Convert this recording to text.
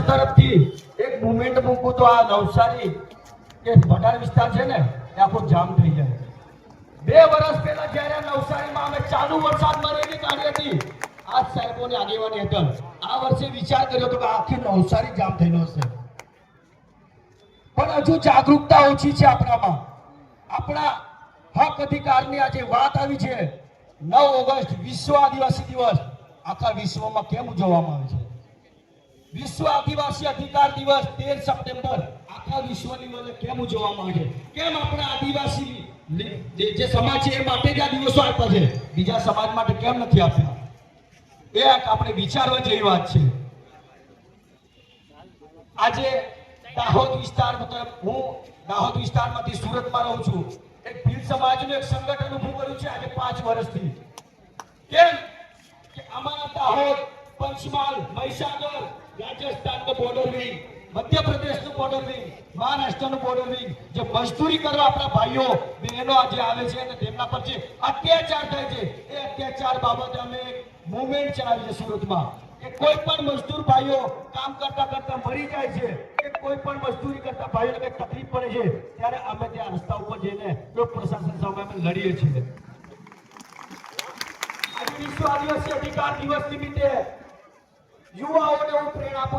તરફથી એક મુવમેન્ટ મૂકું તો આ નવસારી કે ભટાર વિસ્તાર છે ને એ આખો જામ થઈ જાય. 2 વર્ષ પહેલા જ્યારે નવસારીમાં અમે ચાલુ વરસાદમાં રેલી કાઢી હતી આ સાહેબોની આગેવાની હેઠળ, આ વર્ષે વિચાર કર્યો હતો કે આખી નવસારી જામ થયેલો હશે. પણ હજુ જાગૃતતા ઓછી છે આપણામાં. આપણા હક અધિકારની આજે વાત આવી છે. 9 ઓગસ્ટ વિશ્વ આદિવાસી દિવસ આખા વિશ્વમાં કેમ ઉજવવામાં આવે છે? વિશ્વ આદિવાસી અધિકાર દિવસ 13 સપ્ટેમ્બર આખા વિશ્વની અંદર કેમ ઉજવવામાં આવે છે? કેમ આપણા આદિવાસી જે સમાજ છે એ માટે જ આ દિવસો આપ્યા છે, બીજા સમાજ માટે કેમ નથી આપ્યા? એ આપણે વિચારવા જેવી વાત છે. આજે દાહોદ વિસ્તાર, હું દાહોદ વિસ્તારમાંથી સુરતમાં રહું છું. એક ભીલ સમાજનું એક સંગઠન ઊભું કર્યું છે આજે 5 વર્ષથી. કેમ કે અમારા દાહોદ, પંચમહાલ, મહીસાગર, રાજસ્થાનનો બોર્ડર વિંગ, મધ્યપ્રદેશનું બોર્ડર વિંગ, મહારાષ્ટ્રનું બોર્ડર વિંગ, જે મજદૂરી કરવા આપણા ભાઈઓ બહેનો આજે આવે છે અને તેમના પર જે અત્યાચાર થાય છે એ અત્યાચાર બાબતે અમે મુવમેન્ટ ચલાવી છે સુરતમાં. કે કોઈ પણ મજદૂર ભાઈઓ કામ કરતા કરતા મરી જાય છે, કે કોઈ પણ મજદૂરી કરતા ભાઈઓને કઈ તકલીફ પડે છે ત્યારે અમે ત્યાં રસ્તા ઉપર જઈને લોક પ્રશાસન સામે અમે લડીએ છીએ. આજે વિશ્વ આદિવાસી અધિકાર દિવસ નિમિત્તે યુવાઓને હું પ્રેરણા આપું